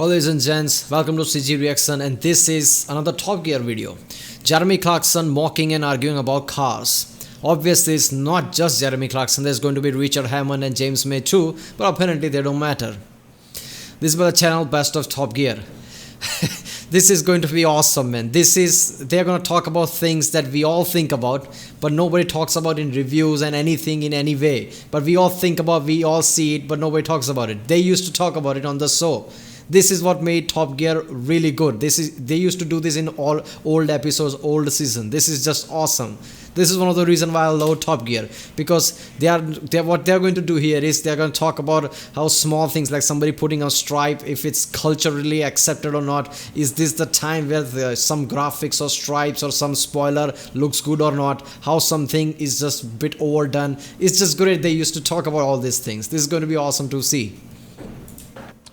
Hello ladies and gents, welcome to CG Reaction, and this is another Top Gear video. Jeremy Clarkson mocking and arguing about cars. Obviously it's not just Jeremy Clarkson, there's going to be Richard Hammond and James May too, but apparently they don't matter. This is the channel Best of Top Gear. This is going to be awesome, man. They're going to talk about things that we all think about, but nobody talks about in reviews and anything in any way. But we all think about, we all see it, but nobody talks about it. They used to talk about it on the show. This is what made Top Gear really good. They used to do this in all old episodes, old season. This is just awesome. This is one of the reasons why I love Top Gear, because what they're going to do here is they're going to talk about how small things like somebody putting a stripe, if it's culturally accepted or not. Is this the time where some graphics or stripes or some spoiler looks good or not? How something is just a bit overdone. It's just great. They used to talk about all these things. This is going to be awesome to see.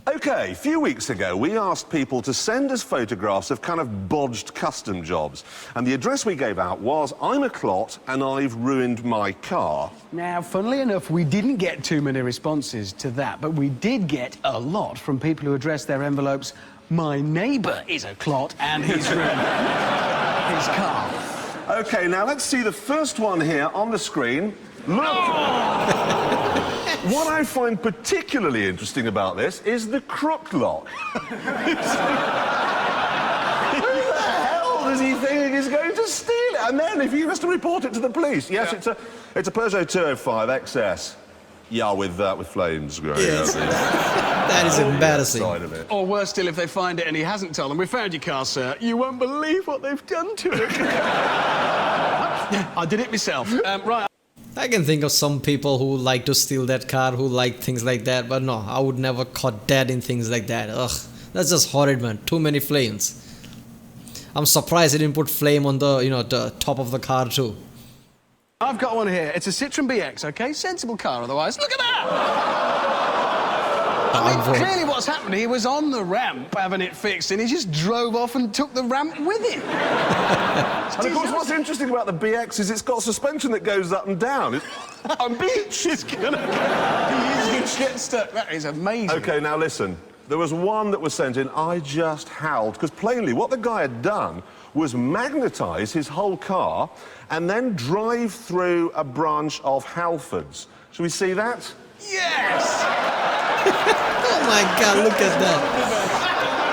Okay, a few weeks ago we asked people to send us photographs of kind of bodged custom jobs, and the address we gave out was "I'm a clot and I've ruined my car." Now, funnily enough, we didn't get too many responses to that, but we did get a lot from people who addressed their envelopes, "My neighbour is a clot and he's ruined his car." Okay, now let's see the first one here on the screen. Look! Oh! What I find particularly interesting about this is the crook lock. Who the hell does he think is going to steal it? And then if he has to report it to the police. Yes, yeah. it's a Peugeot 205 XS. Yeah, with flames growing yes. out. That is embarrassing. Or worse still, if they find it and he hasn't told them, "We found your car, sir. You won't believe what they've done to it." I did it myself. Right. I can think of some people who like to steal that car, who like things like that, but no, I would never caught dead in things like that. Ugh, that's just horrid, man. Too many flames. I'm surprised they didn't put flame on the, the top of the car too. I've got one here. It's a Citroen BX, okay? Sensible car otherwise. Look at that! I mean, clearly what's happened, he was on the ramp having it fixed and he just drove off and took the ramp with him. And of course, what's interesting about the BX is it's got suspension that goes up and down. On beach, it's gonna get stuck. That is amazing. Okay, now listen. There was one that was sent in, I just howled, because plainly what the guy had done was magnetise his whole car and then drive through a branch of Halfords. Shall we see that? Yes! Oh my God, look at that.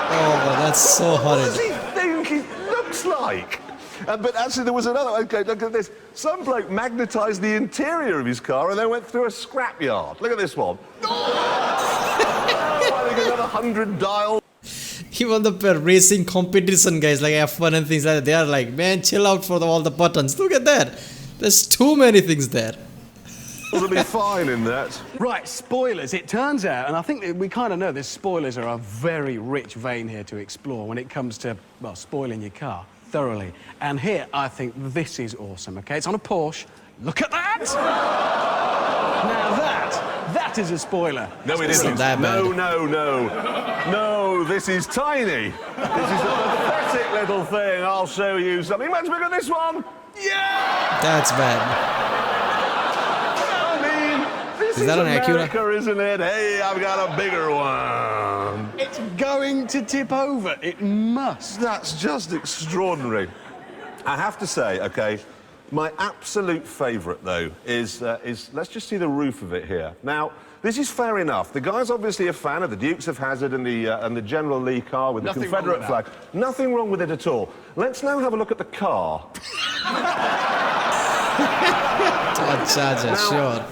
Oh, that's so horrid. What does he think it looks like? But actually there was another, okay, look at this. Some bloke magnetised the interior of his car and then went through a scrapyard. Look at this one. I think another 100 dials. Even the racing competition guys like F1 and things like that, they are like, man, chill out for all the buttons. Look at that. There's too many things there. Will be fine in that. Right, spoilers. It turns out, and I think we kind of know this, spoilers are a very rich vein here to explore when it comes to, well, spoiling your car thoroughly. And here, I think this is awesome, okay? It's on a Porsche. Look at that! Now that is a spoiler. No, it isn't. No, this is tiny. This is a pathetic little thing. I'll show you something much bigger than this one. Yeah! That's bad. Is that an Acura, isn't it? Hey, I've got a bigger one. It's going to tip over. It must. That's just extraordinary. I have to say, okay, my absolute favourite, though, is let's just see the roof of it here. Now, this is fair enough. The guy's obviously a fan of the Dukes of Hazzard and the General Lee car with the Confederate flag. Nothing wrong with it at all. Let's now have a look at the car. Charger, sure.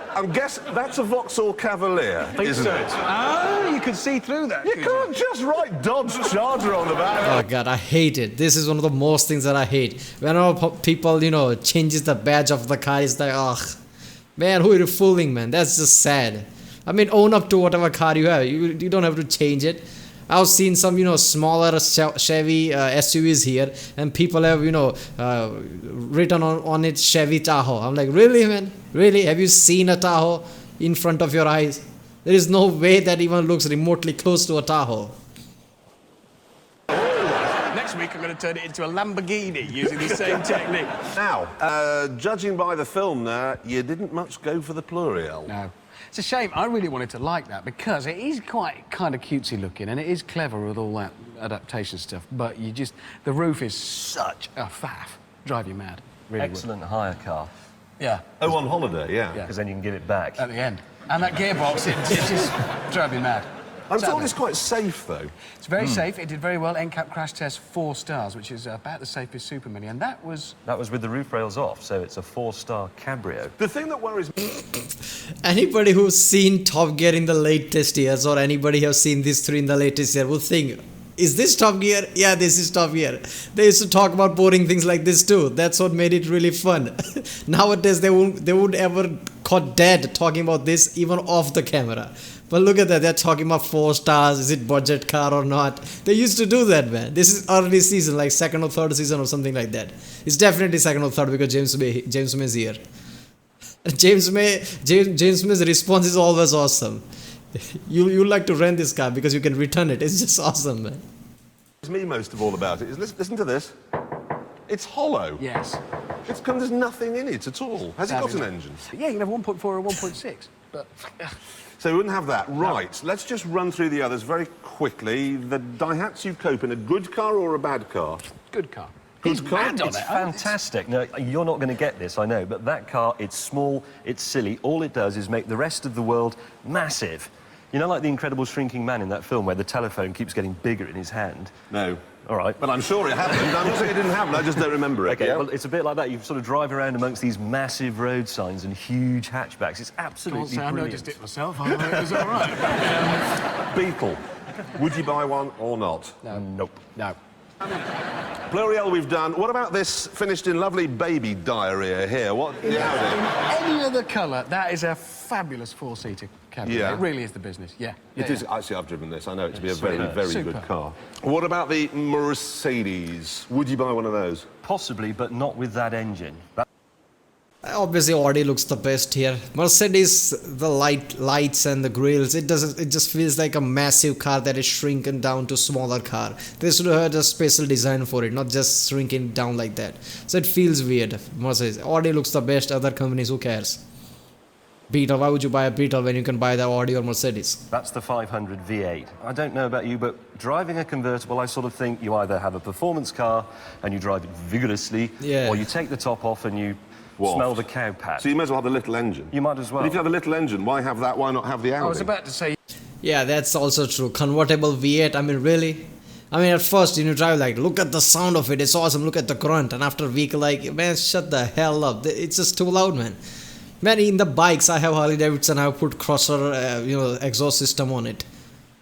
I'm guessing that's a Vauxhall Cavalier, isn't it? Oh, you could see through that. You can't just write Dodge Charger on the back. Oh God, I hate it. This is one of the most things that I hate. Whenever people, changes the badge of the car, it's like, ugh, man, who are you fooling, man? That's just sad. I mean, own up to whatever car you have. You don't have to change it. I've seen some, smaller Chevy SUVs here, and people have, written on it Chevy Tahoe. I'm like, really, man? Really? Have you seen a Tahoe in front of your eyes? There is no way that even looks remotely close to a Tahoe. Next week, I'm going to turn it into a Lamborghini using the same technique. Now, judging by the film there, you didn't much go for the Pluriel. No. It's a shame. I really wanted to like that because it is quite kind of cutesy looking and it is clever with all that adaptation stuff. But the roof is such a faff. Drive you mad. Really Excellent hire car. Yeah. Oh, on holiday, yeah. Yeah. Because then you can give it back. At the end. And that gearbox, it just drive me mad. I'm told Sadly. it's quite safe, though. It's very safe. It did very well. NCAP crash test 4 stars, which is about the safest Super Mini. And that was with the roof rails off, so it's a 4-star cabrio. The thing that worries me... Anybody who's seen Top Gear in the latest years, or anybody who's seen these 3 in the latest year, will think, is this Top Gear? Yeah, this is Top Gear. They used to talk about boring things like this too. That's what made it really fun. Nowadays, they would ever caught dead talking about this even off the camera. But look at that, they're talking about 4 stars, is it budget car or not? They used to do that, man. This is early season, like 2nd or 3rd season or something like that. It's definitely 2nd or 3rd because James May's here. James May's response is always awesome. You like to rent this car because you can return it. It's just awesome, man. me most of all about it is, listen to this. It's hollow. Yes. There's nothing in it at all. Has it got an engine? Yeah, you can have 1.4 or 1.6, but... So we wouldn't have that. Right, let's just run through the others very quickly. The Daihatsu Copen, a good car or a bad car? Good car. Good car? mad on It's it. fantastic. No, you're not going to get this, I know, but that car, it's small, it's silly. All it does is make the rest of the world massive. You know, like the Incredible Shrinking Man in that film where the telephone keeps getting bigger in his hand? No. All right. But I'm sure it happened. I'm not saying it didn't happen, I just don't remember it. Okay, Yeah? well, it's a bit like that. You sort of drive around amongst these massive road signs and huge hatchbacks. It's absolutely I brilliant. noticed it myself. I thought it was all right. Beetle. Would you buy one or not? No. Nope. No. Pluriel we've done. What about this finished in lovely baby diarrhea here? What? In Yeah, any other colour, that is a fabulous 4-seater cabin. Yeah. It really is the business, yeah. it is. Actually, I've driven this. I know it to be a very, very Super. good car. What about the Mercedes? Would you buy one of those? Possibly, but not with that engine. Obviously, Audi looks the best here. Mercedes, the lights and the grills, it just feels like a massive car that is shrinking down to smaller car. They should have had a special design for it, not just shrinking down like that. So it feels weird. Mercedes, Audi looks the best. Other companies, who cares? Beetle, why would you buy a Beetle when you can buy the Audi or Mercedes? That's the 500 V8. I don't know about you, but driving a convertible, I sort of think you either have a performance car and you drive it vigorously, Yeah. or you take the top off and you smell the cow pat. So you might as well have the little engine. You might as well. But if you have a little engine, why have that? Why not have the Audi? I was about to say... Yeah, that's also true. Convertible V8, I mean, really? I mean, at first, you drive like, look at the sound of it, it's awesome, look at the grunt. And after a week, like, man, shut the hell up. It's just too loud, man. Man, in the bikes, I have Harley Davidson, I have put crosser, exhaust system on it.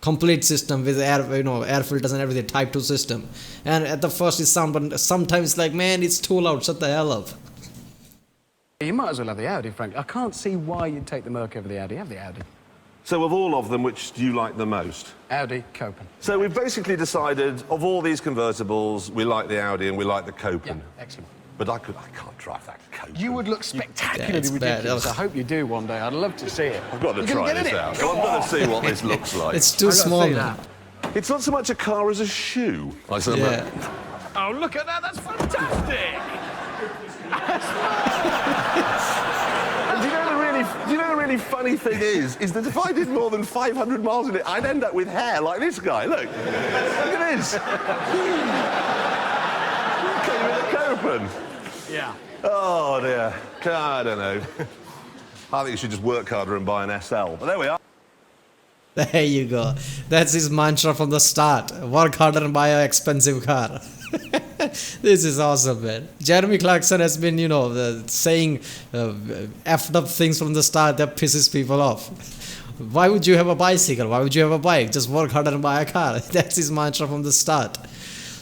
Complete system with air, air filters and everything, Type 2 system. And at the first it sound, but sometimes like, man, it's too loud, shut the hell up. You might as well have the Audi, Frank. I can't see why you'd take the Merc over the Audi. Have the Audi. So of all of them, which do you like the most? Audi, Copen. So we've basically decided, of all these convertibles, we like the Audi and we like the Copen. Yeah, excellent. But I can't drive that Copen. You would look spectacularly it's bad. ridiculous. I hope you do one day. I'd love to see it. I've got to You're try gonna get this in it? out. I've got to see what this looks like. It's too I've got to small, see man. that. It's not so much a car as a shoe. I said that. Yeah. Oh, look at that. That's fantastic. And do you know the really funny thing is that if I did more than 500 miles in it, I'd end up with hair like this guy. Look. Look at this. Came with a Copen. Yeah. Oh, dear. I don't know. I think you should just work harder and buy an SL. But there we are. There you go. That's his mantra from the start. Work harder and buy an expensive car. This is awesome, man. Jeremy Clarkson has been, saying effed up things from the start that pisses people off. Why would you have a bicycle? Why would you have a bike? Just work harder and buy a car. That's his mantra from the start.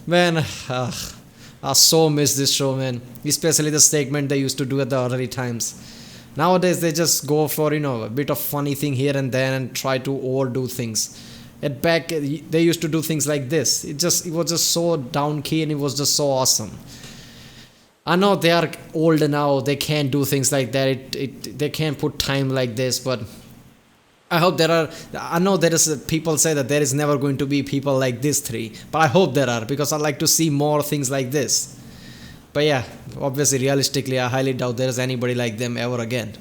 Man, I so miss this show, man. Especially the segment they used to do at the early times. Nowadays, they just go for, a bit of funny thing here and there and try to overdo things. At back, they used to do things like this. It was just so down key and it was just so awesome. I know they are old now. They can't do things like that. They can't put time like this, but I hope I know there is people say that there is never going to be people like this 3, but I hope there are, because I like to see more things like this. But yeah, obviously, realistically, I highly doubt there is anybody like them ever again.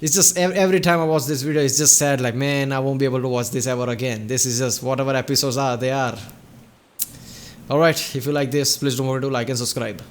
It's just every time I watch this video, it's just sad. Like, man, I won't be able to watch this ever again. This is just whatever episodes are, they are. Alright, if you like this, please don't forget to like and subscribe.